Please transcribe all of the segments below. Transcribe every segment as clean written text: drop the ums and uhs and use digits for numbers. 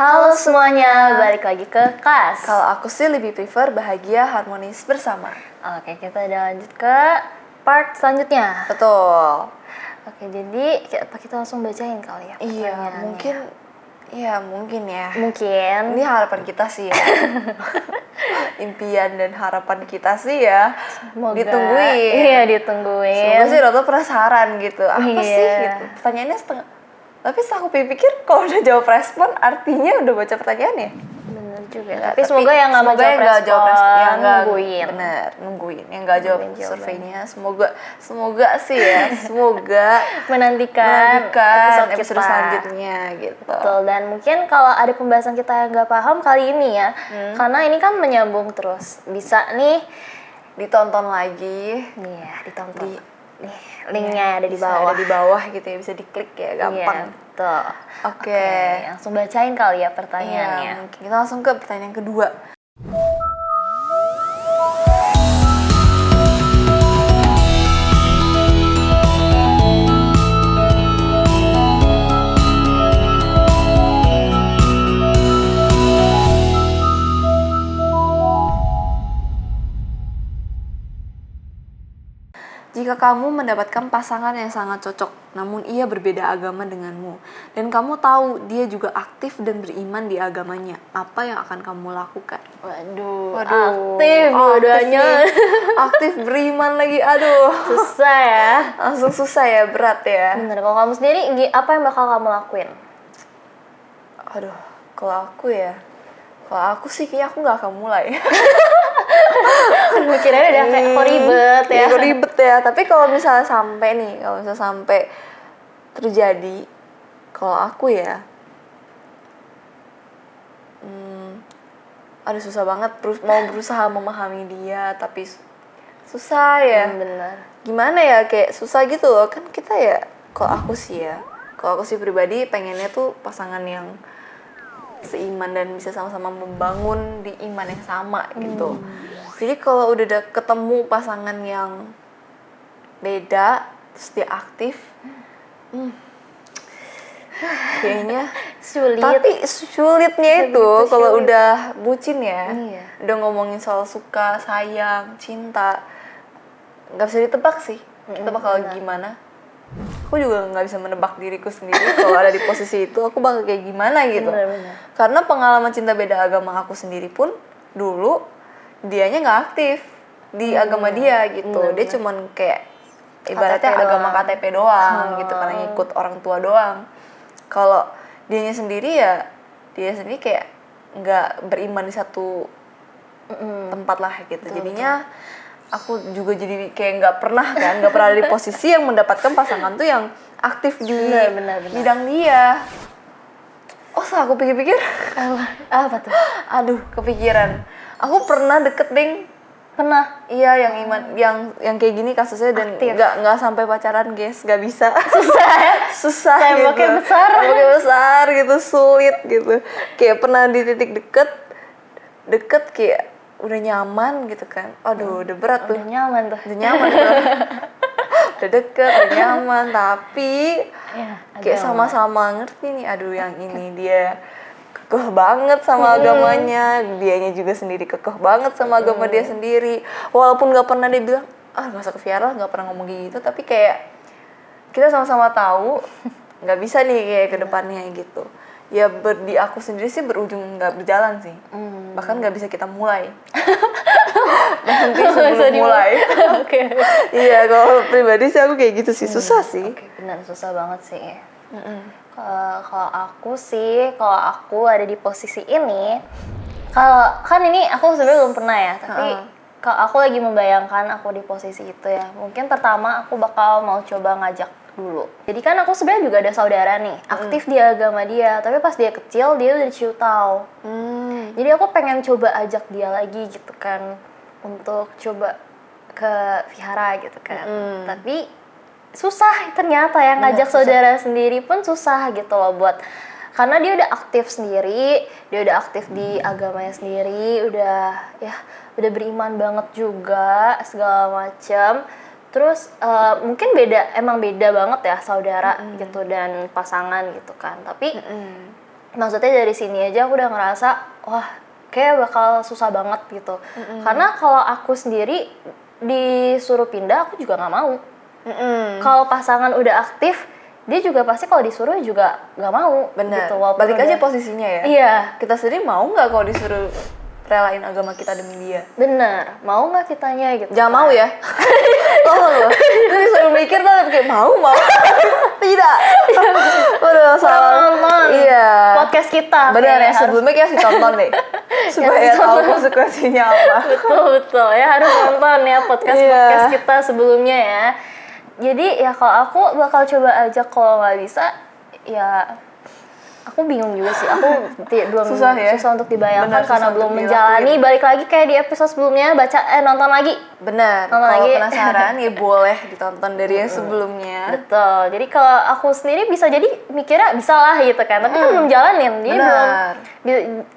Halo semuanya, balik lagi ke KAS. Kalau aku sih lebih prefer bahagia harmonis bersama. Oke, kita udah lanjut ke part selanjutnya. Betul. Oke, jadi kita langsung bacain kali ya pertanyaannya. Mungkin ya. Mungkin. Ini harapan kita sih ya. Impian dan harapan kita sih ya. Semoga, ditungguin. Iya, ditungguin. Semoga sih Roto penasaran gitu. Apa sih Iya. gitu. Pertanyaannya setengah. Tapi setelah aku pikir kalau udah jawab respon artinya udah baca pertanyaannya. Bener juga. Enggak, tapi semoga yang nggak jawab respon, yang nggak nungguin. Bener, nungguin. Yang nggak jawab Nungguin jawabannya. surveinya. Semoga sih ya. Semoga menantikan episode kita. selanjutnya gitu. Betul, dan mungkin kalau ada pembahasan kita yang nggak paham kali ini ya, karena ini kan menyambung terus, bisa nih Ditonton lagi. nih ya, ditonton. Nih, linknya ada di Bisa bawah. ada di bawah gitu ya, bisa diklik ya, gampang. Iya, betul. Oke. Langsung bacain kali ya Iya, pertanyaannya. mungkin kita langsung ke pertanyaan kedua. Jika kamu mendapatkan pasangan yang sangat cocok, namun ia berbeda agama denganmu, dan kamu tahu dia juga aktif dan beriman di agamanya, apa yang akan kamu lakukan? Waduh, Waduh, aktif dua-duanya. Aktif beriman lagi, aduh. Susah ya. Langsung susah ya, berat ya. Bener, kalau kamu sendiri apa yang bakal kamu lakuin? Aduh, kalau aku sih kayaknya aku nggak akan mulai. Mikirnya udah kayak kok ribet ya. Kok ribet ya. Tapi kalau misalnya sampai terjadi, kalau aku ya, aduh susah banget. Mau berusaha memahami dia, tapi susah ya. Bener. Gimana ya, kayak susah gitu loh. Kan kita ya, kalau aku sih pribadi pengennya tuh pasangan yang seiman dan bisa sama-sama membangun di iman yang sama gitu. Jadi kalau udah ketemu pasangan yang beda terus dia aktif, kayaknya Sulit. Tapi sulitnya itu kalau udah bucin ya, Iya. udah ngomongin soal suka, sayang, cinta, nggak bisa ditebak sih. Kita bakal gimana? Aku juga nggak bisa menebak diriku sendiri kalau ada di posisi itu aku bakal kayak gimana gitu. Bener. Karena pengalaman cinta beda agama aku sendiri pun dulu dianya nggak aktif di agama dia gitu. Dia cuman kayak ibaratnya KTP agama doang. KTP doang gitu, karena ngikut orang tua doang. Kalau dia sendiri kayak nggak beriman di satu tempat lah gitu. Jadinya aku juga jadi kayak nggak pernah ada di posisi yang mendapatkan pasangan tuh yang aktif di Bener. bidang dia. Oh, setelah aku pikir-pikir, Apa tuh? aduh, kepikiran. Aku pernah deket ding. Pernah. Iya, yang iman, yang kayak gini kasusnya dan Aktif. nggak sampai pacaran, guys, nggak bisa. Susah Temboknya gitu. besar. Temboknya besar gitu, sulit gitu. Kayak pernah di titik deket kayak udah nyaman gitu kan. Aduh, udah berat tuh. Udah nyaman tuh. Udah nyaman tuh. Udah deket, udah nyaman, tapi Ya, kayak sama-sama ngerti nih, aduh yang ini dia kekeh banget sama agamanya, dianya juga sendiri kekeh banget sama agama dia sendiri. Walaupun nggak pernah dia bilang, nggak usah ke Viara, nggak pernah ngomong gitu, tapi kayak kita sama-sama tahu nggak bisa nih kayak ke depannya gitu. Ya di aku sendiri sih berujung nggak berjalan sih, bahkan nggak bisa kita mulai. Nanti sebelum mulai. Oke. Iya, kalau pribadi sih aku kayak gitu sih, susah sih. Oke, benar susah banget sih. Kalau aku ada di posisi ini, kalau kan ini aku sebenarnya belum pernah ya, tapi kalau aku lagi membayangkan aku di posisi itu ya, mungkin pertama aku bakal mau coba ngajak dulu. Jadi kan aku sebenarnya juga ada saudara nih, aktif di agama dia, tapi pas dia kecil dia udah ciutau. Jadi aku pengen coba ajak dia lagi gitu kan, untuk coba ke vihara gitu kan. Tapi susah ternyata ya, ngajak saudara sendiri pun susah gitu loh karena dia udah aktif sendiri, dia udah aktif di agamanya sendiri, udah beriman banget juga segala macam. Terus mungkin emang beda banget ya saudara gitu dan pasangan gitu kan. Tapi maksudnya dari sini aja aku udah ngerasa wah kayak bakal susah banget gitu. Karena kalau aku sendiri disuruh pindah aku juga nggak mau. Kalau pasangan udah aktif dia juga pasti kalau disuruh juga nggak mau. Bener. Gitu, Balik aja posisinya ya. Iya. Kita sendiri mau nggak kalau disuruh relain agama kita demi dia? Bener. Mau nggak kitanya gitu? Jangan mau ya. Loh. Itu disuruh mikir tuh kayak mau. Tidak. Udah salah. Nonton Iya. podcast kita. Bener ya, harus- sebelumnya kita harus ditonton deh. Supaya tahu konsekuensinya apa. betul ya, harus nonton ya podcast kita sebelumnya ya. Jadi ya kalau aku bakal coba ajak, kalau nggak bisa ya aku bingung juga sih. Aku belum Susah ya? susah untuk dibayangkan. Bener, karena susah belum untuk menjalani. Balik lagi kayak di episode sebelumnya, nonton lagi. Bener. Nonton Kalau lagi. penasaran ya boleh ditonton dari yang sebelumnya. Betul. Jadi kalau aku sendiri bisa jadi mikirnya bisa lah gitu kan. Tapi kan belum jalanin. Jadi Benar.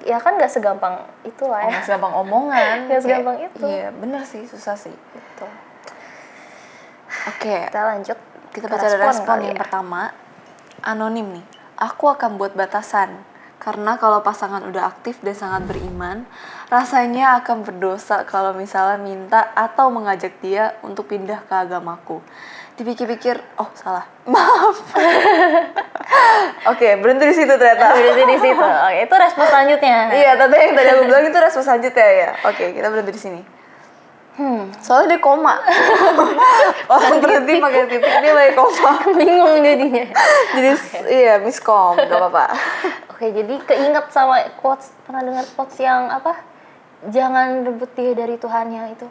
ya kan nggak segampang itulah ya. Nggak segampang omongan. Nggak segampang Kayak, itu. Iya, bener sih, susah sih. Betul. Oke, Kita lanjut. kita ke baca dari respon kali yang ya. pertama. Anonim nih. Aku akan buat batasan. Karena kalau pasangan udah aktif dan sangat beriman, rasanya akan berdosa kalau misalnya minta atau mengajak dia untuk pindah ke agamaku. Dipikir-pikir, oh salah, maaf. Oke, berhenti di situ ternyata. Berhenti di situ. Oke, itu respon selanjutnya. Iya, tadi yang tadi aku bilang itu respon selanjutnya ya. Oke, kita berhenti di sini. Soalnya dia koma. Orang berhenti pakai titik, dia pakai koma. Bingung jadinya. Jadi iya, miskom, gak apa-apa. Oke, jadi keinget sama quotes, pernah dengar quotes yang apa? Jangan rebut dia dari Tuhannya itu.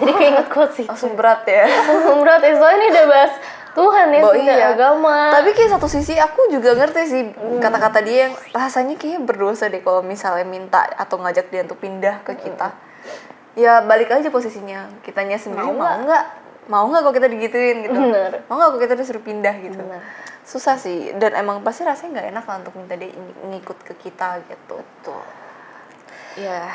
Jadi keinget quotes itu. Langsung berat ya. Berat ya, soalnya ini udah bahas Tuhan ya, tidak agama. Tapi kayak satu sisi aku juga ngerti sih kata-kata dia yang rasanya kayaknya berdosa deh kalau misalnya minta atau ngajak dia untuk pindah ke kita. Ya balik aja posisinya, kitanya sendiri mau nggak kalau kita digituin gitu. Bener. Mau nggak kalau kita disuruh pindah gitu. Bener. Susah sih, dan emang pasti rasanya nggak enak lah untuk minta dia ngikut ke kita gitu. Betul. Ya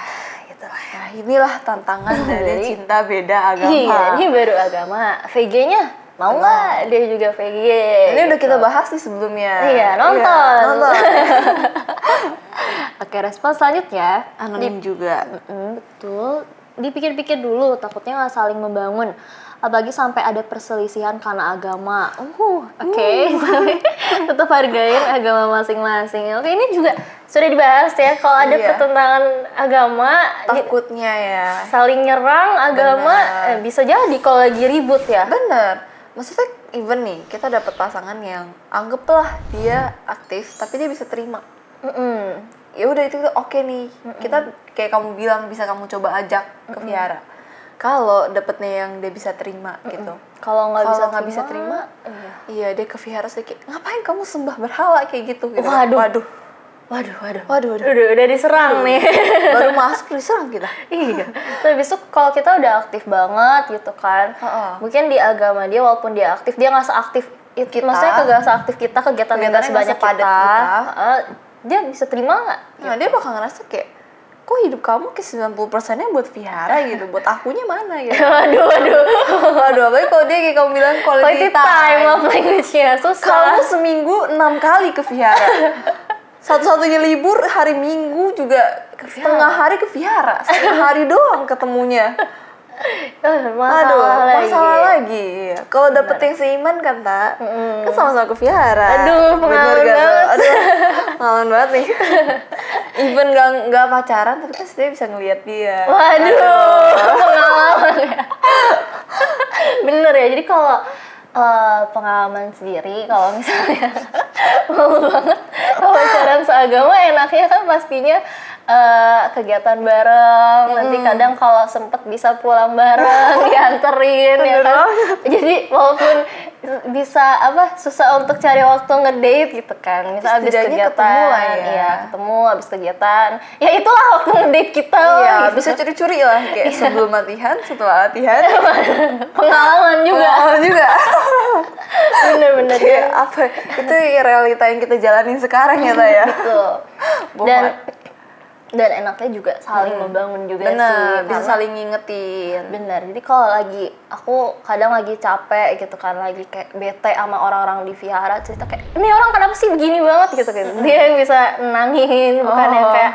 itulah ya, inilah tantangan dari cinta beda agama. Iya, ini baru agama. VG-nya mau nggak? Dia juga VG. Ini udah kita bahas nih sebelumnya. Iya, nonton. Iya, nonton. Oke, respon selanjutnya. Anonim juga. Betul. Dipikir-pikir dulu, takutnya nggak saling membangun. Apalagi sampai ada perselisihan karena agama. Oke. Tetap hargain agama masing-masing. Oke, ini juga sudah dibahas ya. Kalau ada Iya. pertentangan agama, Takutnya ya. saling nyerang agama, bisa jadi kalau lagi ribut ya. Bener. Maksudnya even nih, kita dapat pasangan yang anggaplah dia aktif, tapi dia bisa terima. Ya udah itu oke nih. Kita kayak kamu bilang bisa kamu coba ajak ke Viara. Kalau dapetnya yang dia bisa terima gitu. Kalau nggak bisa terima, iya dia ke Viara sedikit. Ngapain kamu sembah berhala kayak gitu? Gitu. Waduh. Udah diserang nih. Baru masuk diserang kita. Iya. Tapi besok kalau kita udah aktif banget gitu kan, mungkin di agama dia walaupun dia aktif, dia nggak seaktif itu. Maksudnya nggak seaktif kita, kegiatan sebanyak kita. Dia bisa terima nggak? Nah dia bakal ngerasa kayak, kok hidup kamu kayak 90%-nya buat Viara gitu, buat akunya mana gitu. Waduh, apalagi kalau dia kayak kamu bilang quality time. Love language-nya susah. Kamu seminggu 6 kali ke Viara. Satu-satunya libur hari Minggu juga setengah hari ke Viara, setengah hari doang ketemunya. Masalah lagi. Kalau dapet yang seiman kan, Tak? Kan sama-sama ke Viara. Pengalaman banget. Pengalaman banget nih. Even nggak pacaran, tapi kan dia bisa ngelihat dia. Pengalaman ya. Bener ya, jadi kalau pengalaman sendiri, kalau misalnya mau banget kalau pacaran seagama, enaknya kan pastinya kegiatan bareng, nanti kadang kalau sempet bisa pulang bareng, dianterin ya kan. Jadi walaupun bisa susah untuk cari waktu ngedate gitu kan, misal habis kegiatan, ketemu lah ya. Iya, ketemu habis kegiatan, ya itulah waktu ngedate kita. Iya, gitu. bisa curi-curi lah kayak sebelum latihan, setelah latihan. Pengalaman juga. Bener-bener Kayak apa? Itu realita yang kita jalanin sekarang ya, Ta ya. Betul. Dan Dan enaknya juga saling membangun juga Bener, sih. bisa Karena- saling ngingetin. Bener, jadi kalau lagi aku kadang lagi capek gitu kan, lagi kayak bete sama orang-orang di vihara, cerita kayak ini orang kenapa sih begini banget gitu kan, dia yang bisa nenangin, bukan yang kayak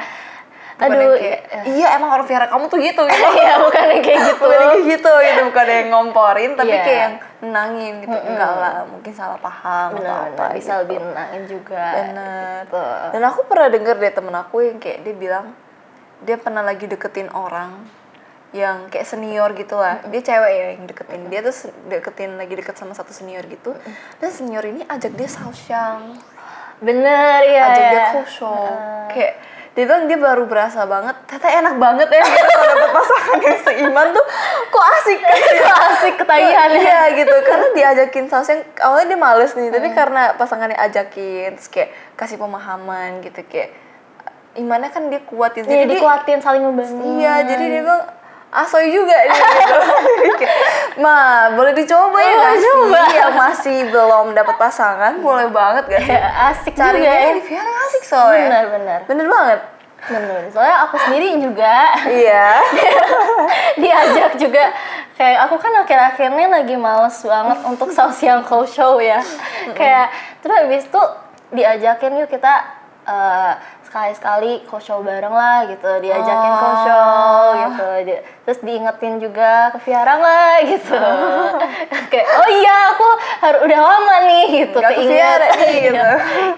Bukan aduh yang kayak, iya emang orang vihara kamu tuh gitu gitu. ya bukan yang kayak gitu. Bukan yang kayak gitu gitu, bukan yang ngomporin tapi Iya. kayak yang nenangin gitu. Enggak lah, mungkin salah paham atau Bener, apa bisa gitu. lebih nenangin juga. Bener. Gitu. Dan aku pernah denger deh temen aku yang kayak dia bilang dia pernah lagi deketin orang yang kayak senior gitu lah. Dia cewek ya yang deketin. Dia tuh lagi deket sama satu senior gitu. Dan senior ini ajak dia saosyang, Bener, iya. ajak dia ya. kosong. Kayak dia bilang dia baru berasa banget, ternyata enak banget ya gitu, kalau dapet pasangan yang seiman tuh kok asik kan gitu. Kok asik ketagihannya. Iya gitu, karena diajakin sausnya awalnya dia males nih, tapi karena pasangannya ajakin terus kayak kasih pemahaman gitu, kayak imannya kan dia kuat gitu. Iya, Jadi dia- dikuatin, saling membangun. iya, jadi dia bilang asoy juga nih gitu. Kayak, Ma, boleh dicoba ya nggak sih? Yang masih belum dapat pasangan, boleh banget gak sih? Asik Cari juga ya. di Vihara asik soalnya. Bener. Bener banget. Bener. Soalnya aku sendiri juga Iya. diajak juga, kayak aku kan akhir-akhir ini lagi males banget untuk saosyang show ya. Kayak terus habis itu diajakin yuk kita sekali-sekali show bareng lah gitu, diajakin show gitu. Terus diingetin juga ke Vihara lah gitu. Kayak oh iya aku udah lama nih gitu, Nggak ke Vihara nih, gitu.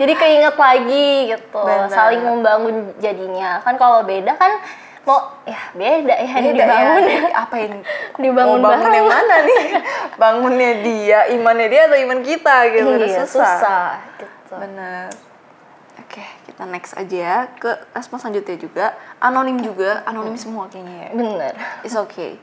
Jadi keinget lagi gitu. Benar. Saling membangun jadinya. Kan kalau beda kan mau ya beda ya Beda dibangun. ya. Apa yang Dibangun mau bangun bareng. yang mana nih? Bangunnya dia, imannya dia atau iman kita gitu. Udah Iya, susah. susah gitu. Bener. Oke, kita next aja ya ke asma selanjutnya juga. Anonim juga, anonim semua kayaknya ya. Bener. It's okay.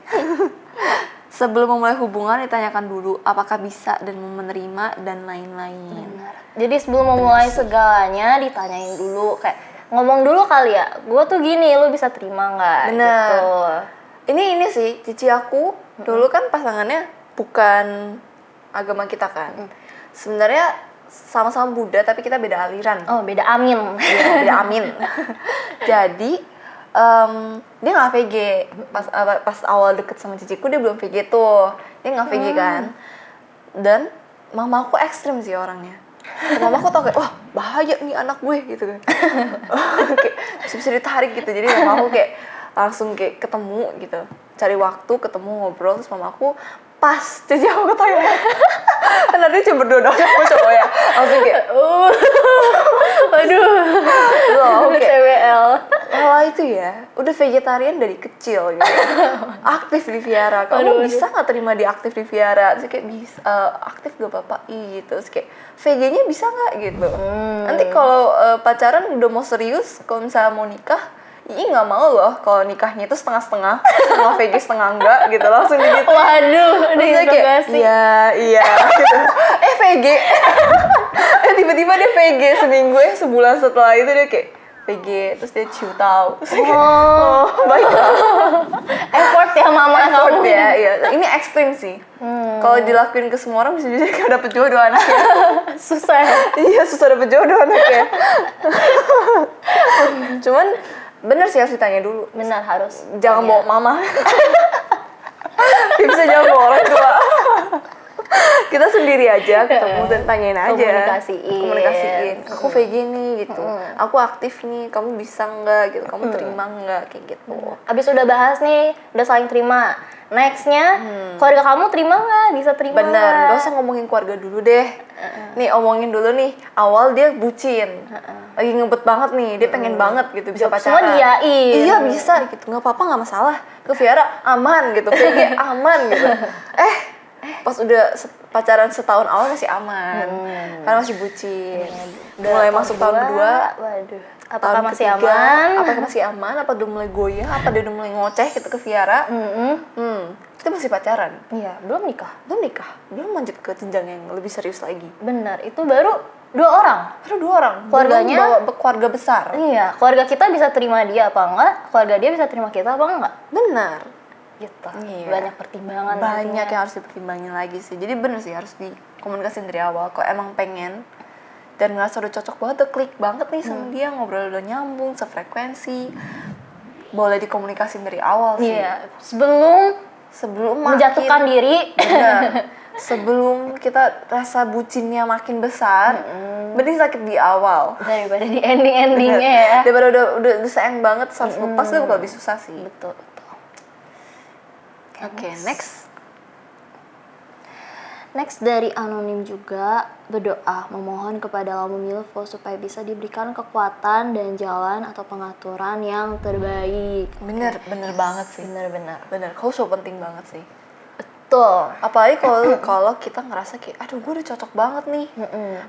Sebelum memulai hubungan ditanyakan dulu apakah bisa dan mau menerima dan lain-lain. Jadi sebelum memulai segalanya ditanyain dulu, kayak ngomong dulu kali ya, gue tuh gini, lu bisa terima nggak? Bener. Gitu. Ini sih, cici aku dulu kan pasangannya bukan agama kita kan. Sebenarnya sama-sama Buddha tapi kita beda aliran. Oh beda amin. Iya, beda amin. Jadi dia nggak VG pas awal deket sama ciciku, dia belum VG tuh, dia nggak VG kan. Dan mama aku ekstrim sih orangnya. Mama aku tau kayak wah bahaya nih anak gue gitu kan. Kayak bisa ditarik gitu, jadi mama aku kayak langsung kayak ketemu gitu, cari waktu ketemu ngobrol. Terus mama aku pas cici aku ke toilet karena dia cuma berdua doang sama cowok ya, langsung kayak Waduh. loh kayak CWL. Lala itu ya udah vegetarian dari kecil gitu, aktif di Vihara. Kamu bisa nggak terima dia aktif di Vihara? Terus kayak bisa, aktif gak bapak gitu. Terus kayak VG-nya bisa nggak gitu. Nanti kalau pacaran udah mau serius, kalau misalnya mau nikah, nggak mau loh kalau nikahnya itu setengah-setengah, setengah VG setengah enggak gitu, langsung gitu. Waduh, Terus ada dia kayak, interogasi. iya gitu. VG. Tiba-tiba dia VG seminggu sebulan setelah itu dia kayak VG, terus dia cium tahu. Oh, baiklah. Effort ya mama Effort kamu. ya, iya. Ini ekstrim sih. Kalau dilakuin ke semua orang bisa jadi kayak dapet jodoh anaknya. Susah ya. Iya, susah dapet jodoh anaknya. Cuman bener sih harus ditanya dulu. Benar harus. Jangan tanya. bawa mama. Tipsnya jangan bawa orang tua. Kita sendiri aja ketemu dan tanyain aja. Komunikasiin. Aku VG nih gitu. Aku aktif nih. Kamu bisa nggak gitu? Kamu terima nggak kayak gitu? Abis udah bahas nih, udah saling terima. Nextnya, keluarga kamu terima nggak? Bisa terima Bener, nggak? gak usah ngomongin keluarga dulu deh. Nih omongin dulu nih, awal dia bucin, lagi ngebet banget nih, dia pengen banget gitu bisa Semua pacaran. diain. Iya bisa gitu, nggak apa-apa nggak masalah. Ke Vihara aman gitu, VG aman gitu. Pas udah pacaran setahun awal masih aman, karena masih bucin. Mulai masuk tahun kedua, waduh. Apakah tahun masih ketiga, aman? apakah masih aman? Apa udah mulai goyah? Apa dia udah mulai ngoceh gitu ke Vihara? Kita masih pacaran. Iya, belum nikah. Belum nikah, belum lanjut ke jenjang yang lebih serius lagi. Benar, itu baru 2 orang. Baru 2 orang, Keluarganya? belum bawa keluarga besar. Iya, keluarga kita bisa terima dia apa enggak? Keluarga dia bisa terima kita apa enggak? Benar, Gitu. Iya. Banyak pertimbangan. banyak nantinya. yang harus dipertimbangin lagi sih. Jadi bener sih harus dikomunikasiin dari awal. Kok emang pengen dan ngerasa udah cocok banget, udah klik banget nih sama dia, ngobrol udah nyambung, sefrekuensi, boleh dikomunikasin dari awal sih. Iya, sebelum menjatuhkan diri. Benar. Sebelum kita rasa bucinnya makin besar, mending sakit di awal Daripada di ending-endingnya ya. daripada udah sayang banget harus lepas kan bakal lebih susah sih. Betul. Oke, next. Next dari anonim juga, berdoa memohon kepada Lamu Milfo supaya bisa diberikan kekuatan dan jalan atau pengaturan yang terbaik. Bener banget sih. Benar-benar. Bener, khusyuk penting banget sih. Betul. Apalagi kalau kita ngerasa kayak, aduh gue udah cocok banget nih,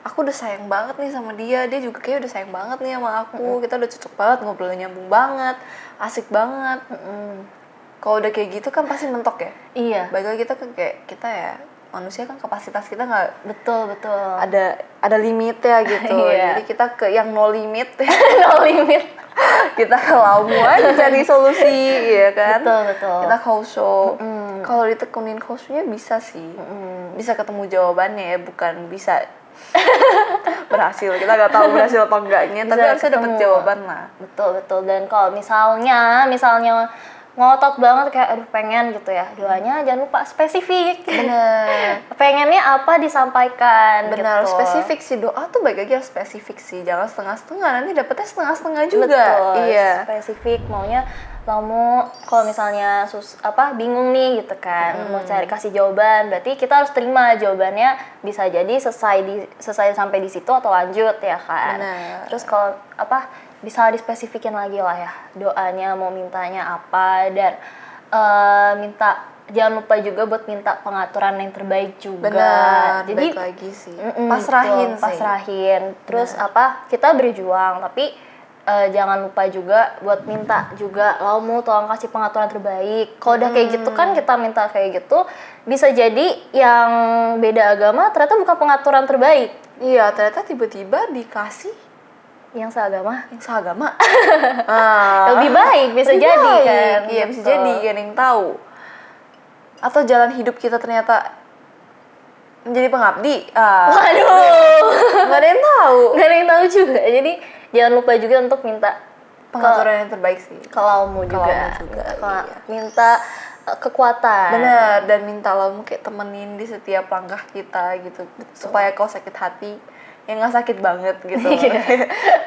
aku udah sayang banget nih sama dia juga kayak udah sayang banget nih sama aku, kita udah cocok banget, ngobrolnya nyambung banget, asik banget. Kalau udah kayak gitu kan pasti mentok ya. Iya. Baik lagi kita ya manusia kan kapasitas kita nggak Betul. ada limitnya gitu. Iya. Jadi kita ke yang no limit. No limit. Kita ke Lamu aja cari solusi, ya kan? Betul. Kita khusyuk. Kalau ditekunin khusyuknya bisa sih. Bisa ketemu jawabannya ya, bukan bisa berhasil. Kita nggak tahu berhasil apa enggaknya, tapi harusnya dapat jawaban lah. Betul. Dan kalau misalnya ngotot banget kayak aduh pengen gitu ya, doanya jangan lupa spesifik. Bener. Pengennya apa disampaikan. Benar, gitu. spesifik sih, doa tuh baik lagi harus spesifik sih, jangan setengah-setengah, nanti dapetnya setengah-setengah juga. Betul. Iya. Spesifik maunya kamu kalau misalnya bingung nih gitu kan, mau cari kasih jawaban, berarti kita harus terima jawabannya, bisa jadi selesai sampai di situ atau lanjut ya kan. Benar. Terus kalau bisa dispesifikin lagi lah ya doanya, mau mintanya apa, dan jangan lupa juga buat minta pengaturan yang terbaik juga. Benar, Jadi baik lagi sih. betul, pasrahin. Terus kita berjuang, tapi jangan lupa juga buat minta juga, Lamu tolong kasih pengaturan terbaik. Kalau udah kayak gitu kan kita minta kayak gitu, bisa jadi yang beda agama ternyata bukan pengaturan terbaik. Iya, ternyata tiba-tiba dikasih Yang seagama yang seagama. lebih baik, bisa Lebih jadi baik. kan. Iya, bisa Betul. jadi, kan yang tahu. Atau jalan hidup kita ternyata menjadi pengabdi. Waduh. Nggak ada yang tahu. Gak ada yang tahu juga. Jadi jangan lupa juga untuk minta Pengaturan yang terbaik sih. ke Lamu juga. Iya. Minta kekuatan. Bener, dan minta Lamu kayak temenin di setiap langkah kita gitu. Supaya kau sakit hati, yang nggak sakit banget gitu.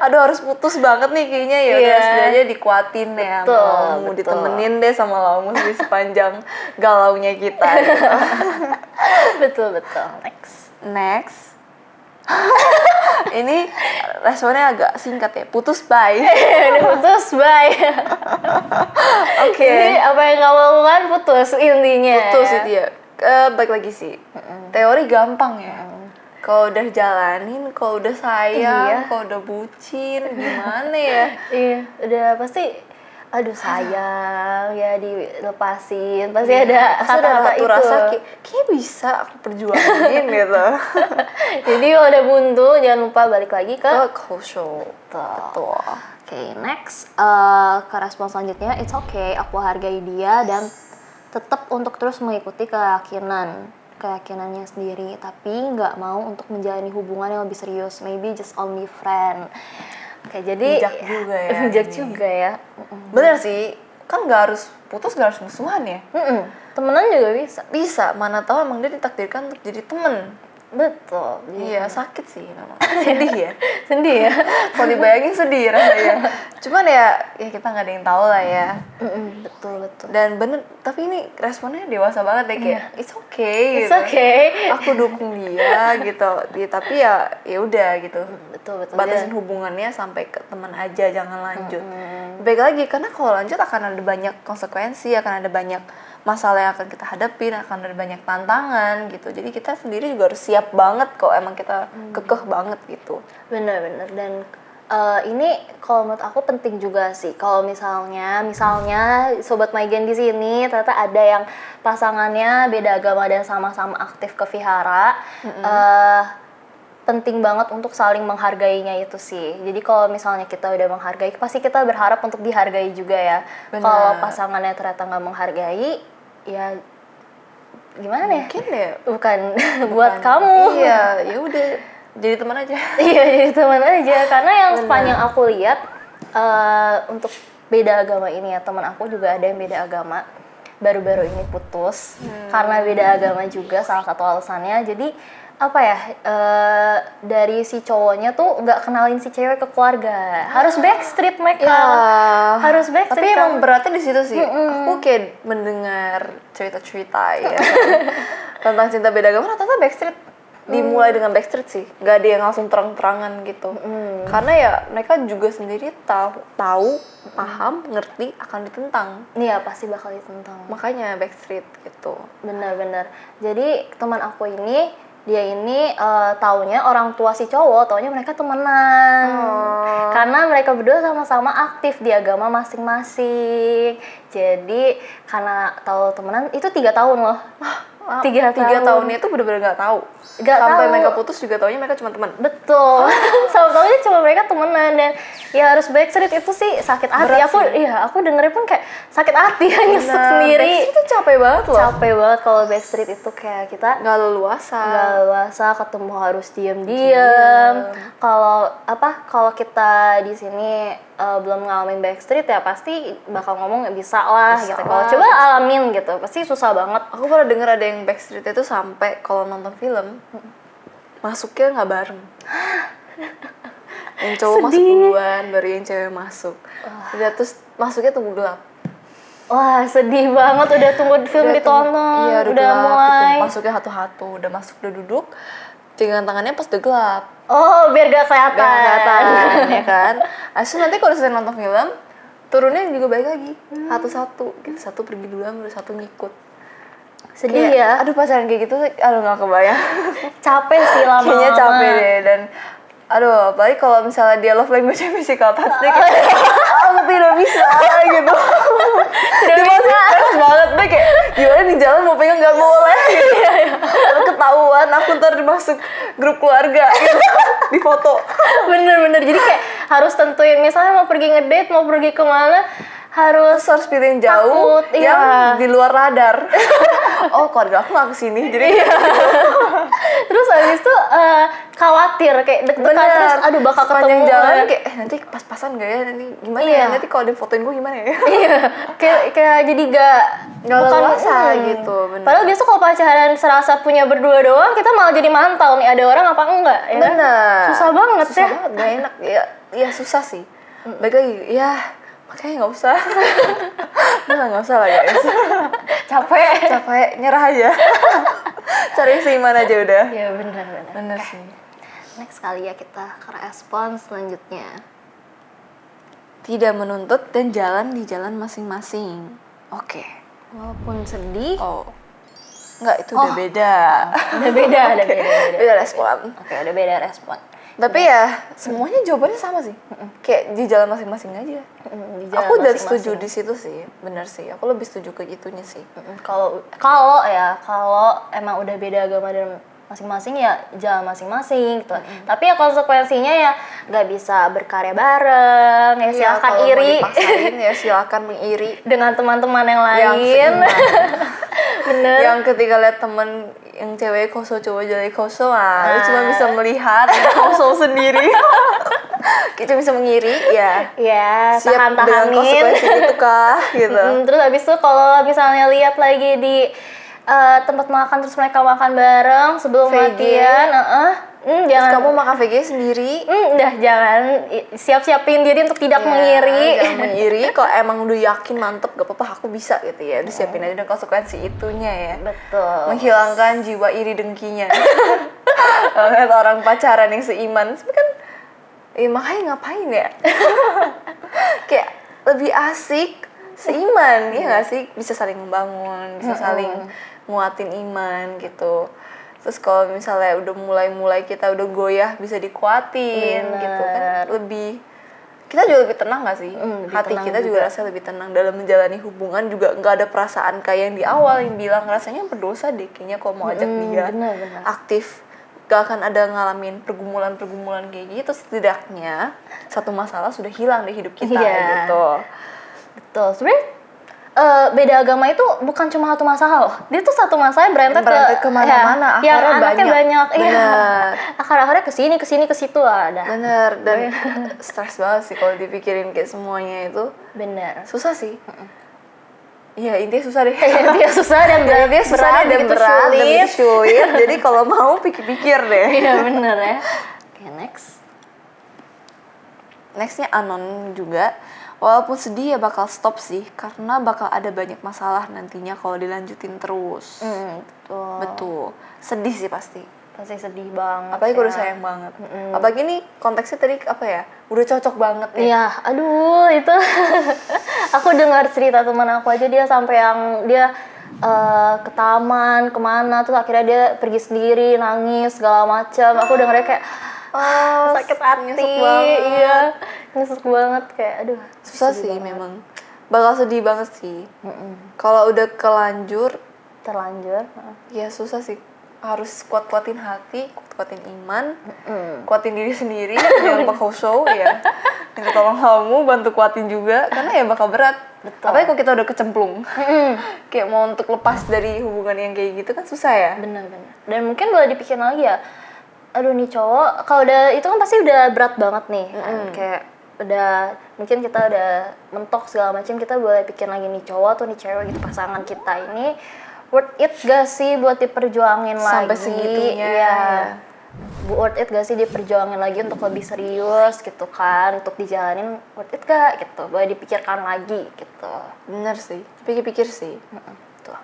Aduh harus putus banget nih kayaknya, ya udah setidaknya dikuatin ya sama Lamu, ditemenin deh sama Lamu di sepanjang galaunya kita gitu. Betul. Next. Ini responnya agak singkat ya, putus bye. Udah putus, bye. Oke. Jadi apa yang kamu lakukan putus intinya. Putus itu ya. Baik lagi sih. Teori gampang ya. Kalau udah jalanin, kalau udah sayang, kalau udah bucin, gimana ya? Iya, udah pasti aduh sayang ya dilepasin. Pasti ada kata-kata itu. Rasa kayak bisa aku perjuangin gitu. Jadi kalau udah buntu jangan lupa balik lagi ke khusyuk. Betul. Oke, next ke respon selanjutnya, it's okay, aku hargai dia dan tetap untuk terus mengikuti keyakinannya sendiri, tapi nggak mau untuk menjalani hubungan yang lebih serius, maybe just only friend. Oke, jadi bijak juga ya. Bijak juga ya. Bener sih, kan nggak harus putus, nggak harus musuhan ya. Temenan juga bisa. Bisa, mana tahu emang dia ditakdirkan untuk jadi temen. Betul. Iya, sakit sih memang. Sedih ya. Sedih ya. Kalau dibayangin sedih rasanya. Cuman ya kita nggak ada yang tahu lah ya. Betul. Dan bener, tapi ini responnya dewasa banget ya, kayak it's okay It's gitu. okay. Aku dukung dia gitu. Tapi ya udah gitu. Betul. Batasin hubungannya sampai ke teman aja, jangan lanjut. Baik lagi, karena kalau lanjut akan ada banyak konsekuensi, akan ada banyak masalah yang akan kita hadapin, akan ada banyak tantangan gitu. Jadi kita sendiri juga harus siap banget kok, emang kita kekeh banget gitu. Bener. Dan ini kalau menurut aku penting juga sih. Kalau misalnya sobat Maigen di sini ternyata ada yang pasangannya beda agama dan sama-sama aktif ke vihara, penting banget untuk saling menghargainya itu sih. Jadi kalau misalnya kita udah menghargai, pasti kita berharap untuk dihargai juga ya. Kalau pasangannya ternyata nggak menghargai, ya gimana ya? Mungkin ya bukan buat kamu. Iya, ya udah jadi teman aja. Iya, jadi teman aja. Karena yang sepanjang aku lihat untuk beda agama ini ya, teman aku juga ada yang beda agama, baru-baru ini putus karena beda agama juga salah satu alasannya. Jadi apa ya, dari si cowoknya tuh nggak kenalin si cewek ke keluarga, harus backstreet mereka, harus backstreet. Tapi emang beratnya di situ sih. Aku kayak mendengar cerita-cerita ya tentang cinta beda agama, rata-rata backstreet. Dimulai dengan backstreet sih, nggak ada yang langsung terang-terangan gitu. Karena ya mereka juga sendiri tahu, paham, ngerti akan ditentang. Iya pasti bakal ditentang. Makanya backstreet gitu. Benar-benar. Jadi teman aku ini, dia ini taunya orang tua si cowok, taunya mereka temenan. Karena mereka berdua sama-sama aktif di agama masing-masing. Jadi karena tahu temenan itu 3 tahun loh. 3 tahunnya itu bener-bener nggak tahu. Sampai mereka putus juga taunya mereka cuma teman. Betul. Sama taunya cuma mereka temenan, dan ya harus backstreet itu sih sakit hati. Aku dengerin pun kayak sakit hati, nyesek sendiri. Backstreet itu capek banget loh. Capek banget kalau backstreet itu, kayak kita nggak leluasa, ketemu harus diam. Kalau kita di sini belum ngalamin backstreet ya pasti bakal ngomong nggak bisa lah gitu. Kalau coba alamin gitu pasti susah banget. Aku pernah denger ada yang backstreet itu sampai kalau nonton film masuknya nggak bareng. Yang cowok masuk duluan baru yang cewek masuk. Udah terus masuknya tunggu gelap. Wah sedih banget, udah tunggu film ditonton, udah gelap, mulai gitu. Masuknya satu-satu, udah masuk udah duduk, pegangan tangannya pas udah gelap. Oh biar gak kelihatan. Ya kan. Asal nanti kalau selesai nonton film turunnya juga balik lagi satu-satu gitu. Satu pergi duluan baru satu ngikut. Sedih ya. Aduh pacaran kayak gitu nggak kebayang. Capek sih lama-lama. Kayaknya capek deh. Dan aduh apalagi kalau misalnya dia love language-nya physical touch deh kayak aku tidak bisa gitu. Dia masih stres banget deh, kayak gimana di jalan mau pegang nggak boleh gitu. Lalu ketahuan aku ntar dimasuk grup keluarga gitu, di foto. Bener jadi kayak harus tentuin misalnya mau pergi ngedate, mau pergi kemana, harus pilih yang jauh, takut, yang di luar radar. Oh keluarga aku nggak kesini, jadi terus habis itu khawatir kayak deg-degan terus, aduh bakal ketemu jalan kayak nanti pas-pasan gak ya, nanti gimana ya, nanti kalau difotoin gue gimana ya. kayak jadi gak leluasa gitu. Bener. Padahal biasa kalau pacaran serasa punya berdua doang, kita malah jadi mantau nih ada orang apa enggak ya. Bener. Susah banget gak enak ya susah sih. Baik lagi ya makanya nggak usah. Nggak usah lah guys. Capek nyerah aja. Cari seiman aja udah. Ya benar sih. Next kali ya kita ke respon selanjutnya. Tidak menuntut dan jalan di jalan masing-masing. Oke. Walaupun sedih. Enggak, itu udah beda. Udah beda. Beda respon. Oke, udah beda respon. Tapi ya semuanya jawabannya sama sih. Kayak di jalan masing-masing aja. Aku udah setuju di situ sih. Bener sih. Aku lebih setuju ke gitunya sih. Kalau emang udah beda agama dan masing-masing ya jalan masing-masing gitu. Tapi ya konsekuensinya ya nggak bisa berkarya bareng. Ya silakan iri. Kalau mau dipaksain ya silakan mengiri dengan teman-teman yang lain. Bener. Yang ketika lihat temen yang cewek koso, cowok jadi koso, lu cuma bisa melihat koso sendiri. Kita bisa mengiri ya. Ya, siap dengan konsekuensi itu kah gitu. Terus habis itu kalau misalnya lihat lagi di tempat makan terus mereka makan bareng sebelum latihan, jangan kamu makan VG sendiri. Udah jangan, siap-siapin diri untuk tidak mengiri. Jangan mengiri, kalau emang udah yakin mantep gak apa-apa aku bisa gitu ya. Udah siapin aja dengan konsekuensi itunya ya. Betul. Menghilangkan jiwa iri dengkinya. Kalau lihat orang pacaran yang seiman, tapi kan makanya ngapain ya? Kayak lebih asik seiman, ya nggak sih? Bisa saling membangun, bisa saling nguatin iman gitu. Terus kalau misalnya udah mulai kita udah goyah bisa dikuatin gitu kan, kita juga lebih tenang nggak sih? Hati kita juga rasa lebih tenang dalam menjalani hubungan, juga nggak ada perasaan kayak yang di awal yang bilang rasanya berdosa deh kayaknya kalau mau ajak dia aktif. Gak akan ada ngalamin pergumulan kayak gitu. Setidaknya satu masalah sudah hilang di hidup kita gitu. Betul. Sebenarnya beda agama itu bukan cuma satu masalah loh. Dia tuh satu masalah berantak kemana-mana, yang akhirnya anaknya banyak. Iya. Bener. Akar-akarnya ke sini ada. Bener, dan stres banget sih kalau dipikirin kayak semuanya itu. Bener. Susah sih. Iya, intinya susah deh. Dia susah dan berat, Dia susah dan berat dan sulit. Jadi kalau mau pikir-pikir deh. Iya bener ya. Oke, next. Nextnya anon juga. Walaupun sedih ya bakal stop sih, karena bakal ada banyak masalah nantinya kalau dilanjutin terus. Betul. Betul. Sedih sih pasti. Pasti sedih banget. Apalagi udah sayang banget. Apalagi nih konteksnya tadi apa ya? Udah cocok banget ya. Iya, aduh itu aku dengar cerita teman aku aja, dia sampai yang dia ke taman kemana terus akhirnya dia pergi sendiri nangis segala macam. Aku dengarnya kayak sakit hati. Nyesek banget. Iya, nyesek banget kayak aduh. Susah sih memang. Bakal sedih banget sih. Kalau udah terlanjur, ya susah sih. Harus kuat-kuatin hati, kuat-kuatin iman, kuatin diri sendiri, jangan lupa show ya. Minta tolong kamu bantu kuatin juga, karena ya bakal berat. Betul. Apalagi kalau kita udah kecemplung. Kayak mau untuk lepas dari hubungan yang kayak gitu kan susah ya. Benar-benar. Dan mungkin boleh dipikirin lagi ya. Aduh nih cowok, kalau udah itu kan pasti udah berat banget nih. Kan? Kayak udah mungkin kita udah mentok segala macam, kita boleh pikir lagi nih cowok tuh nih cewek gitu, pasangan kita ini worth it gak sih buat diperjuangin Sampai lagi? segitunya. Iya. Worth it gak sih diperjuangin lagi untuk lebih serius gitu kan, untuk dijalanin worth it gak gitu, boleh dipikirkan lagi gitu. Bener sih, pikir-pikir sih. Tuh.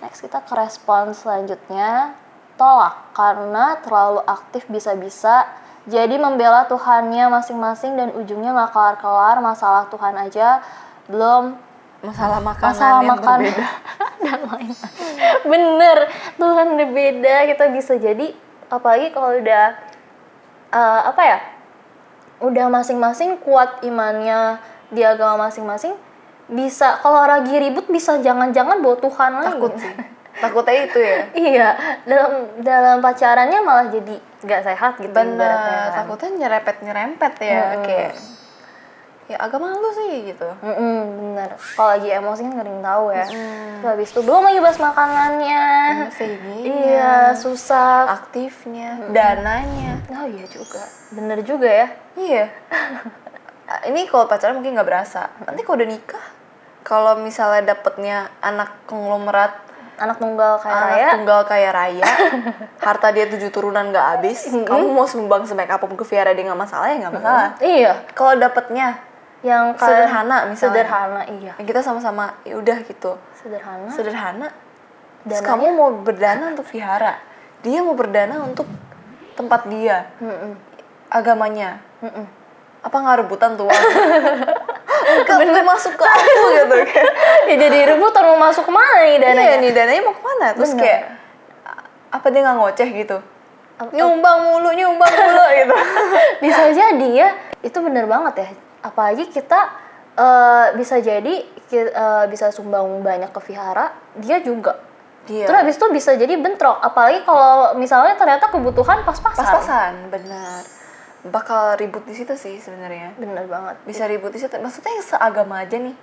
Next kita ke respon selanjutnya, tolak karena terlalu aktif bisa-bisa jadi membela Tuhannya masing-masing dan ujungnya gak kelar-kelar, masalah Tuhan aja belum Masalah makanan berbeda. Dan lain. Bener, Tuhan udah beda, kita bisa jadi apalagi kalau udah udah masing-masing kuat imannya di agama masing-masing, bisa kalau lagi ribut bisa jangan-jangan bawa Tuhan lagi. Takut sih. Takutnya itu ya. Iya, dalam pacarannya malah jadi nggak sehat gitu. Bener, takutnya nyerempet ya, kayak ya agama lu sih gitu. Bener. Kalau lagi emosi kan ngering tahu ya. Terus habis itu belum lagi bahas makanannya. Iya, susah. Aktifnya, dananya. Oh iya juga. Bener juga ya. Iya. Ini kalau pacaran mungkin nggak berasa. Nanti kalau udah nikah, kalau misalnya dapetnya anak konglomerat, anak tunggal kaya raya, harta dia 7 turunan nggak habis, kamu mau sumbang sebanyak apapun ke Viara dia nggak masalah ya nggak masalah. Iya. Kalau dapetnya yang sederhana misalnya. Sederhana, iya. Kita sama-sama ya udah gitu. Sederhana. Terus kamu mau berdana untuk Vihara, dia mau berdana untuk tempat dia, agamanya. Apa nggak rebutan tuh? Enggak masuk ke aku gitu kan. Ya jadi rebutan mau masuk kemana nih dananya? Iya nih dananya mau kemana? Terus kayak apa dia nggak ngoceh gitu? Nyumbang mulu gitu. Bisa jadi ya, itu bener banget ya. Apalagi kita bisa jadi bisa sumbang banyak ke Vihara, dia juga. Iya. Terus habis itu bisa jadi bentrok. Apalagi kalau misalnya ternyata kebutuhan pas-pasan. Pas-pasan, benar. Bakal ribut di situ sih sebenarnya. Bener banget. Bisa ribut di situ. Maksudnya yang seagama aja nih.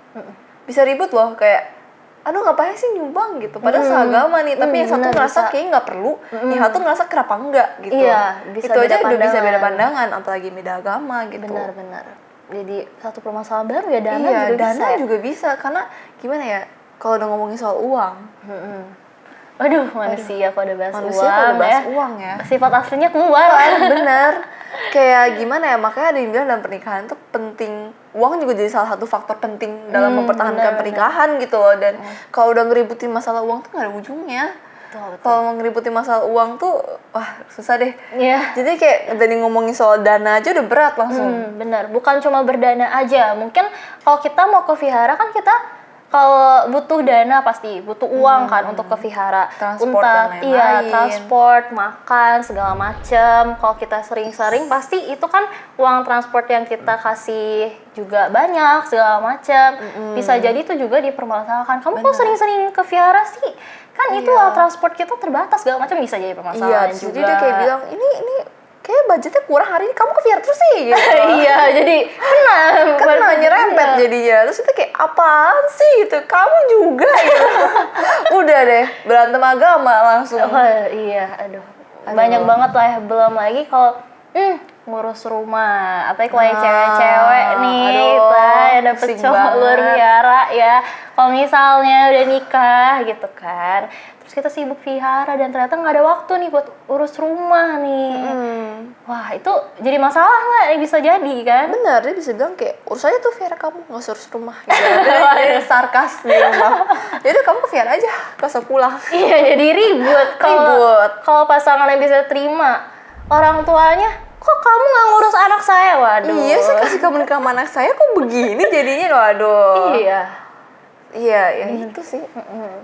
Bisa ribut loh kayak aduh ngapain sih nyumbang gitu. Padahal seagama nih, tapi yang satu ngerasa kayaknya nggak perlu, yang satu ngerasa kenapa enggak gitu. Iya, itu aja udah bisa beda pandangan, apalagi beda agama gitu. Benar-benar. Jadi satu permasalahan baru ya, dana iya, juga dana bisa. Iya, juga bisa karena gimana ya? Kalau udah ngomongin soal uang. Aduh, manusia kok udah bahas uang ya. Sifat aslinya keluar. Bener. Kayak gimana ya, makanya ada yang bilang dalam pernikahan tuh penting, uang juga jadi salah satu faktor penting dalam mempertahankan pernikahan gitu loh. Dan kalau udah ngeributin masalah uang tuh gak ada ujungnya. Kalau ngeributin masalah uang tuh wah susah deh. Iya. Jadi kayak tadi ngomongin soal dana aja udah berat langsung. Bener, bukan cuma berdana aja. Mungkin kalau kita mau ke vihara kan kita kalau butuh dana pasti butuh uang kan untuk ke vihara, transport dan lain-lain. Iya, transport, makan segala macem. Kalau kita sering-sering pasti itu kan uang transport yang kita kasih juga banyak segala macem. Bisa jadi itu juga dipermasalahkan. Kamu kok sering-sering ke vihara sih? Kan itu uang transport kita terbatas segala macam, bisa jadi permasalahan juga. Jadi dia kayak bilang ini kayak budgetnya kurang hari ini, kamu ke Vihara terus sih gitu. Iya, jadi kena nyerempet iya. jadinya. Terus itu kayak apaan sih gitu, kamu juga gitu. Udah deh, berantem agama langsung. Oh, iya, aduh. Banyak banget lah ya, belum lagi kalau ngurus rumah, apalagi kalau yang cewek-cewek nih, aduh, kita yang dapet pusing cowok luar banget. biara ya. Kalau misalnya udah nikah gitu kan, terus kita sibuk vihara dan ternyata nggak ada waktu nih buat urus rumah nih. Wah, itu jadi masalah nggak? Bisa jadi kan? Bener, dia bisa bilang kayak urus aja tuh Vihara kamu, nggak usah urus rumah gitu. Dia sarkas di rumah. Yaudah kamu ke Vihara aja, gak usah pulang. Iya, jadi ribut. Kalau pasangannya bisa terima, orang tuanya, kok kamu nggak ngurus anak saya? Waduh. Iya, saya kasih kamu nikah sama anak saya kok begini jadinya, waduh. Iya. Iya, ya itu sih.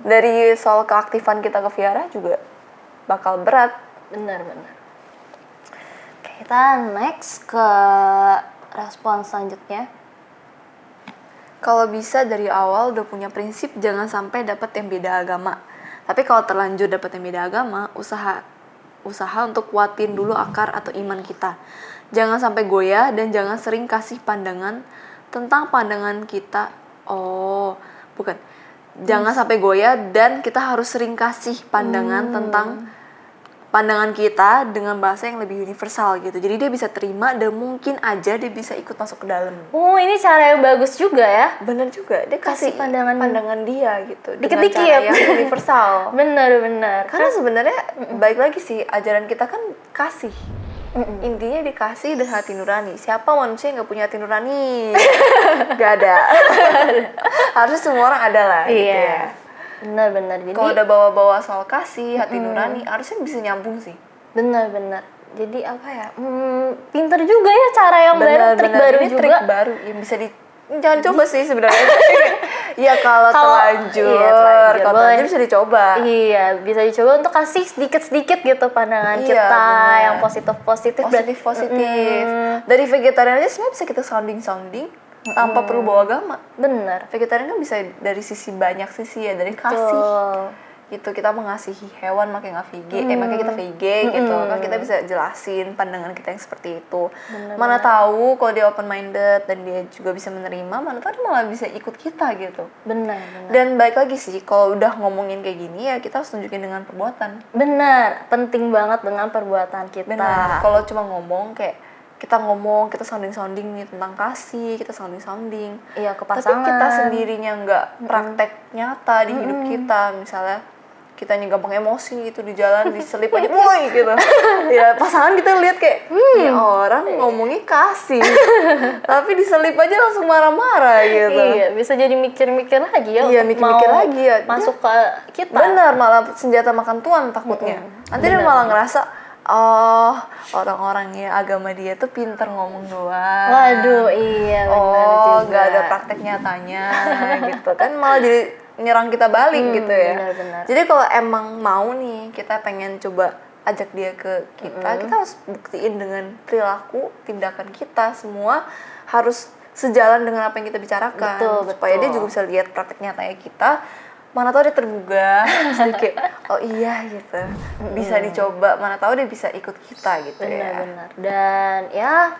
Dari soal keaktifan kita ke Vihara juga bakal berat. Benar. Oke, kita next ke respon selanjutnya. Kalau bisa dari awal udah punya prinsip jangan sampai dapat yang beda agama. Tapi kalau terlanjur dapat yang beda agama, usaha untuk kuatin dulu akar atau iman kita. Jangan sampai goyah dan jangan sering kasih pandangan tentang pandangan kita. Jangan sampai goyah dan kita harus sering kasih pandangan tentang pandangan kita dengan bahasa yang lebih universal gitu. Jadi dia bisa terima dan mungkin aja dia bisa ikut masuk ke dalam. Oh, ini cara yang bagus juga ya. Bener juga, dia kasih pandangan dia gitu dikit-dikit dengan cara yang universal. Bener. Karena sebenarnya baik lagi sih, ajaran kita kan kasih. Intinya dikasih dan hati nurani. Siapa manusia yang gak punya hati nurani? Gak ada. Harusnya semua orang ada lah. Iya. Gitu ya. Bener. Jadi Kalau udah bawa-bawa soal kasih, hati nurani, harusnya bisa nyambung sih. bener. Jadi apa ya? Pinter juga ya cara yang baru, trik baru Ini juga. trik baru yang bisa jangan coba sih sebenarnya. Iya kalau terlanjur, kalau terlanjur bisa dicoba. Iya, bisa dicoba untuk kasih sedikit-sedikit gitu pandangan Iya, kita bener. yang positif. Positif. Dari vegetarian aja sebenarnya bisa kita sounding tanpa perlu bawa agama. Bener. Vegetarian kan bisa dari sisi banyak sisi ya, dari kasih. Gitu, kita mengasihi hewan makanya nggak vegan, makanya kita vegan gitu kan, kita bisa jelasin pandangan kita yang seperti itu. Mana tahu kalau dia open minded dan dia juga bisa menerima, mana tahu dia malah bisa ikut kita gitu. Bener. Dan baik lagi sih, kalau udah ngomongin kayak gini ya kita harus tunjukin dengan perbuatan. Bener, penting banget dengan perbuatan kita. Benar. Kalau cuma ngomong kayak kita sounding nih tentang kasih, kita sounding. Iya, ke pasangan. Tapi kita sendirinya nggak praktek nyata di hidup kita, misalnya kita gampang emosi gitu di jalan, diselip aja, woi gitu. Ya pasangan kita lihat kayak, ya orang ngomongnya kasih, tapi diselip aja langsung marah-marah gitu. Iya, bisa jadi mikir-mikir lagi ya. Iya, untuk mikir-mikir mau lagi ya. masuk ke kita. Bener, malah senjata makan tuan takutnya. Nanti dia malah ngerasa, orang-orangnya agama dia tuh pinter ngomong doang. Waduh, iya benar juga. Nggak ada praktek nyatanya gitu kan, malah jadi nyerang kita balik gitu ya. Benar. Jadi kalau emang mau nih kita pengen coba ajak dia ke kita, kita harus buktiin dengan perilaku, tindakan kita semua harus sejalan dengan apa yang kita bicarakan. Betul. Supaya dia juga bisa lihat praktek nyatanya kita. Mana tahu dia tergugah, sedikit, oh iya gitu, bisa dicoba, mana tahu dia bisa ikut kita gitu. Benar. Dan ya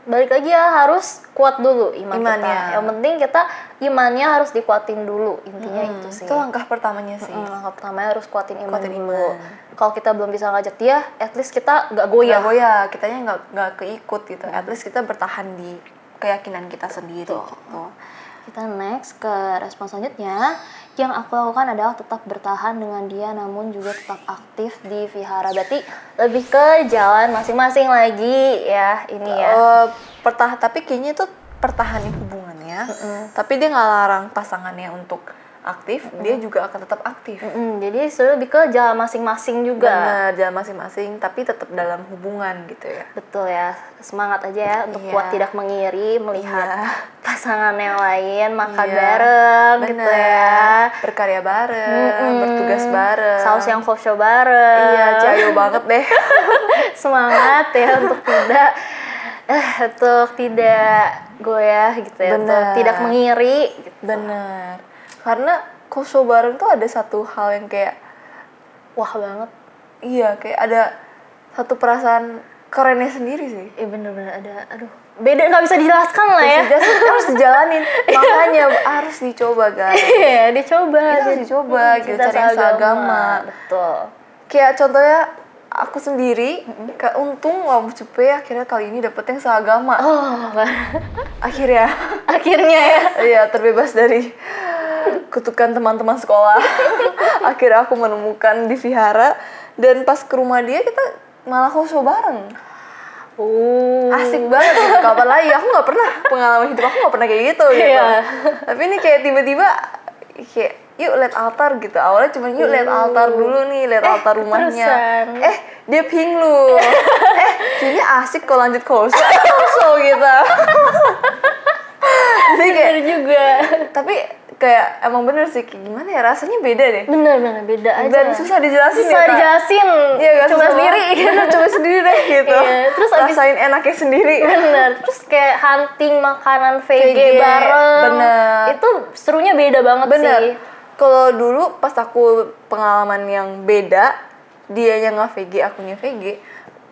balik lagi ya, harus kuat dulu imannya kita. Yang penting kita imannya harus dikuatin dulu, intinya itu sih. Itu langkah pertamanya sih. Langkah pertamanya harus kuatin iman dulu. Kalau kita belum bisa ngajak dia, at least kita nggak goyah. Nggak goyah, kitanya nggak keikut gitu. At least kita bertahan di keyakinan kita sendiri. Gitu. Kita next ke respon selanjutnya. Yang aku lakukan adalah tetap bertahan dengan dia, namun juga tetap aktif di vihara. Berarti lebih ke jalan masing-masing lagi ya, ini ya. Tapi kayaknya itu pertahanin hubungannya. Tapi dia nggak larang pasangannya untuk aktif, dia juga akan tetap aktif. Jadi lebih ke jalan masing-masing juga. Benar, jalan masing-masing, tapi tetap dalam hubungan gitu ya. Betul ya, semangat aja ya untuk kuat tidak mengiri, melihat pasangan yang lain makan bareng gitu ya. Berkarya bareng, bertugas bareng. Saus yang full show bareng. Iya, cayo banget deh. Semangat ya untuk tidak goyah gitu ya, untuk tidak mengiri gitu. Bener. Karena show bareng tuh ada satu hal yang kayak wah banget. Iya, kayak ada satu perasaan kerennya sendiri sih. Iya bener-bener ada, aduh beda, nggak bisa dijelaskan lah ya. Harus dijalanin, makanya harus dicoba guys. Iya dicoba. Kita harus dicoba gitu, cari yang seagama. Betul. Kayak contohnya aku sendiri, kayak untung Om Cupe akhirnya kali ini dapet yang seagama. Oh, Akhirnya ya. iya terbebas dari kutukan teman-teman sekolah. Akhirnya aku menemukan di vihara, dan pas ke rumah dia kita malah khusyuk bareng. Asik banget gitu. Kapan lagi, aku nggak pernah, pengalaman hidup aku nggak pernah kayak gitu gitu. Iya. Tapi ini kayak tiba-tiba kayak yuk lihat altar gitu. Awalnya cuma yuk lihat altar dulu nih, lihat altar rumahnya. Terusan. Dia ping lu. Kayaknya asik kalau lanjut khusyuk gitu. Jadi kayak Bener juga. tapi kayak emang bener sih, kayak gimana ya, rasanya beda deh. Bener beda aja. Dan susah dijelasin Susah ya, Kak? dijelasin. Iya, gak coba susah sendiri. banget. Bener, coba sendiri deh gitu. Iya, terus abis- rasain enaknya sendiri. Bener. Terus kayak hunting makanan VG VG, bareng. bener. Itu serunya beda banget Bener. sih. Kalau dulu pas aku pengalaman yang beda, dianya nggak VG, akunya VG.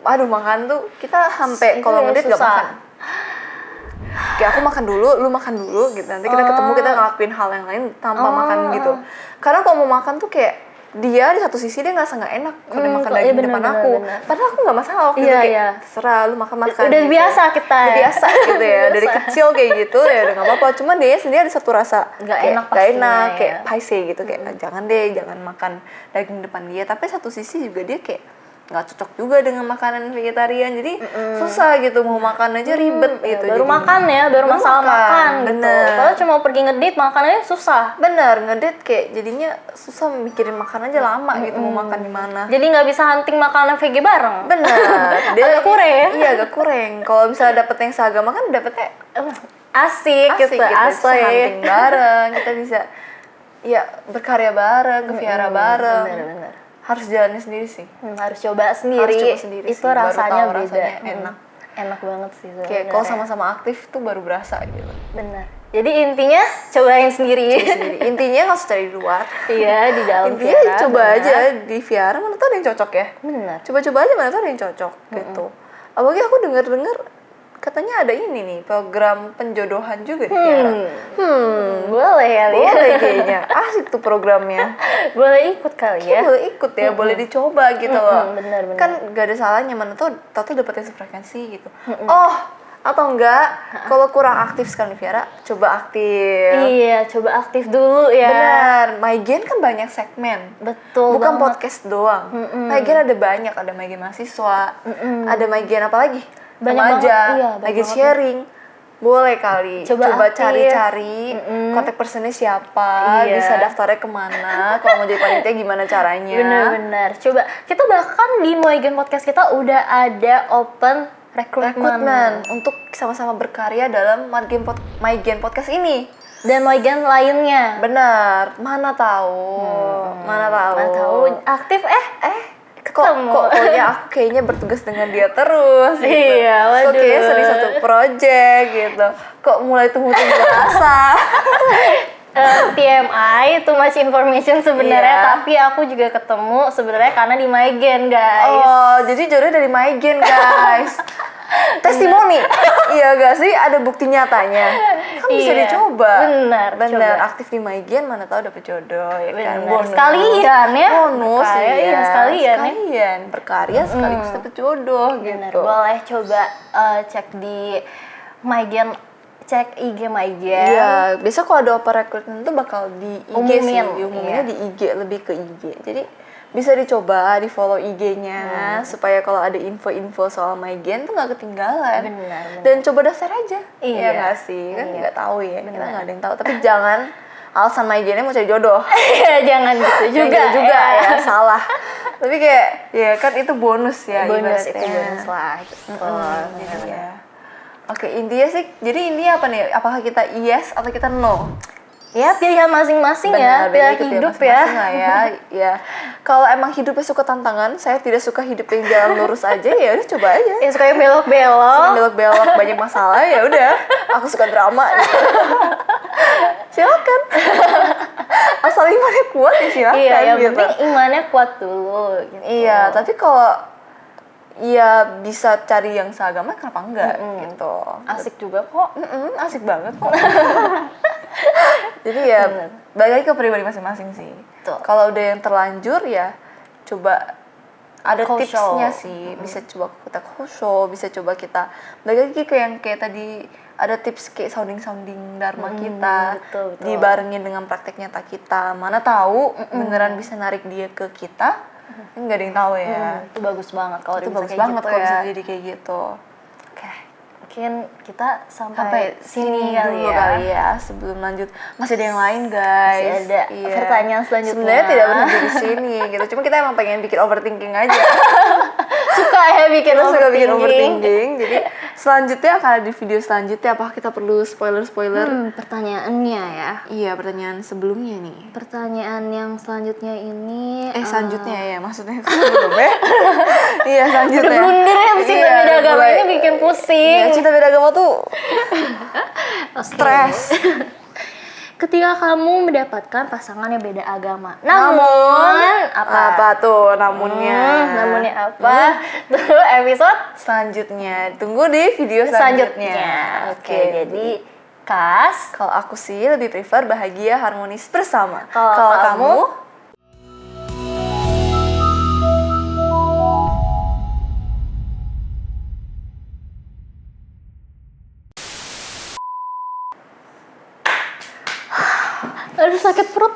Aduh, makan tuh kita sampai Itu kalau yang ngedate gak susah. makan. Kayak aku makan dulu, lu makan dulu gitu. Nanti kita ketemu, kita ngelakuin hal yang lain tanpa makan gitu. Karena kalau mau makan tuh kayak dia di satu sisi dia ngerasa nggak enak kalau dia makan iya, daging bener, depan bener, aku. bener. Padahal aku nggak masalah waktu Iya, itu, kayak iya. terserah lu makan Udah gitu. biasa kita Udah ya. biasa gitu ya, dari Biasa. kecil kayak gitu ya udah nggak apa-apa. Cuman dia sendiri ada satu rasa Nggak kayak enak nggak pastinya, enak, ya. kayak paise gitu, kayak jangan deh, jangan makan daging depan dia. Tapi satu sisi juga dia kayak nggak cocok juga dengan makanan vegetarian, jadi susah gitu, mau makan aja ribet gitu. Baru jadi. makan ya, baru masalah makan gitu. bener. Kalau cuma pergi ngedate makanannya susah. Bener, ngedate kayak jadinya susah mikirin makan aja lama gitu, mau makan di mana. Jadi nggak bisa hunting makanan VG bareng. Bener, Agak kurang ya? Iya, agak kurang. Kalau misalnya dapet yang seagama kan dapetnya Asik asik gitu, gitu, asli. hunting bareng, kita bisa ya berkarya bareng, ke vihara bareng. Bener. Harus jalannya sendiri sih. Harus coba sendiri. Harus coba sendiri Itu sih, baru rasanya tahu beda. rasanya enak. Enak banget sih Kayak sebenarnya. kalau sama-sama aktif tuh baru berasa gitu. Bener. Jadi intinya cobain sendiri. Sendiri. Intinya nggak usah cari di luar. Iya, di dalam Intinya vihara, coba bener. aja di vihara, mana tahu ada yang cocok ya. Bener. Coba-coba aja, mana tahu ada yang cocok gitu. Apalagi aku dengar katanya ada ini nih, program penjodohan juga di vihara. Boleh kali ya. Boleh kayaknya. Asik tuh programnya. Boleh ikut kali ya. Boleh ikut ya, boleh dicoba gitu loh. bener. Kan gak ada salahnya, mana tuh tahu dapetnya sefrekuensi gitu. Oh, atau enggak, kalau kurang aktif sekarang di vihara, coba aktif. Iya, coba aktif dulu ya. Benar, MyGen kan banyak segmen. Betul Bukan banget. podcast doang. MyGen ada banyak, ada MyGen mahasiswa, ada MyGen apa lagi? Banyak Remaja, banget, iya, banyak MyGen banget. sharing. Boleh kali, Coba aktif. cari-cari kontak personnya siapa, Iya. bisa daftarnya kemana, kalau mau jadi panitia gimana caranya. Bener. Coba, kita bahkan di MyGen Podcast kita udah ada open Rekrutmen untuk sama-sama berkarya dalam MyGen Podcast ini. dan MyGen lainnya. Benar, mana tahu, mana tahu. Mana tahu aktif Kok pokoknya aku kayaknya bertugas dengan dia terus gitu. Iya, Kok waduh. kayaknya sering satu project gitu. Kok mulai tumbuh-tumbuh rasa. TMI, too much information sebenarnya, Iya. tapi aku juga ketemu sebenarnya karena di MyGen, guys. Oh, jadi jodoh dari MyGen, guys. Testimoni. Iya gak sih? Ada bukti nyatanya. Kan bisa Iya, dicoba. benar, Benar, coba. aktif di MyGen, mana tahu dapet jodoh ya kan. Benar. Bonus. Sekalian ya. Bonus, Berkarya, iya. iya, sekalian ya. Sekalian. Berkarya sekaligus dapet jodoh Bener, gitu. boleh coba cek di MyGen, cek IG MyGen. Iya, biasa kalau ada open recruitment tuh bakal di IG Umumin, sih, diumuminnya iya. di IG, lebih ke IG. Jadi bisa dicoba, di follow IG-nya supaya kalau ada info-info soal MyGen tuh nggak ketinggalan. Benar. Dan coba daftar aja. Iya. Nggak sih? Kan Iya. nggak tahu ya, kita nggak ada yang tahu. Tapi jangan alasan MyGen-nya mau cari jodoh. Jangan gitu juga. juga ya, salah. Tapi kayak ya kan itu bonus ya Bonus itu ibaratnya. bonus lah. Gitu. Jadi ya. Oke, intinya sih, jadi intinya apa nih? Apakah kita yes atau kita no? Ya pilihan masing-masing ya, pilihan ikut hidup masing-masing ya. lah ya. Ya. Kalau emang hidupnya suka tantangan, saya tidak suka hidup yang jalan lurus aja, ya udah coba aja. Ya suka yang belok-belok. Belok-belok banyak masalah, ya udah. Aku suka drama. Silakan. Asal imannya kuat ya silakan Iya, yang gitu. penting imannya kuat dulu. Gitu. Iya, tapi kalau ya bisa cari yang seagama, kenapa enggak gitu. Asik juga kok. Asik banget kok. Jadi ya balik lagi ke pribadi masing-masing sih. Betul. Kalau udah yang terlanjur ya coba ada Khusyuk. tipsnya sih. Bisa coba kita khusyuk, bisa coba kita balik lagi ke yang kayak tadi ada tips kayak sounding dharma kita, betul. dibarengin dengan praktek nyata kita. Mana tahu beneran bisa narik dia ke kita, nggak ada yang tahu ya. Itu bagus banget kalau Itu bisa bagus kayak banget gitu kalau ya. bisa jadi kayak gitu. Oke, mungkin kita sampai Sampai sini dulu kali ya sebelum lanjut. Masih ada yang lain guys. Masih ada pertanyaan selanjutnya. Sebenarnya tidak berhenti di sini gitu. Cuma kita emang pengen bikin overthinking aja. Suka ya bikin Kita suka bikin overthinking. overthinking. Jadi selanjutnya akan ada di video selanjutnya. Apakah kita perlu spoiler? Pertanyaannya ya. Iya, pertanyaan sebelumnya nih. Pertanyaan yang selanjutnya ini Selanjutnya ya, maksudnya sebelum ya. Iya, selanjutnya. udah blunder ya cinta Iya, beda agama mulai- ini bikin pusing. Iya, cinta beda agama tuh Oke. stres. Ketika kamu mendapatkan pasangan yang beda agama. Namun Apa tuh namunnya? Namunnya apa? Tuh episode Selanjutnya, tunggu di video selanjutnya. Oke, jadi Kas, Kalau aku sih lebih prefer bahagia harmonis bersama. Kalau kamu? Aduh sakit perut.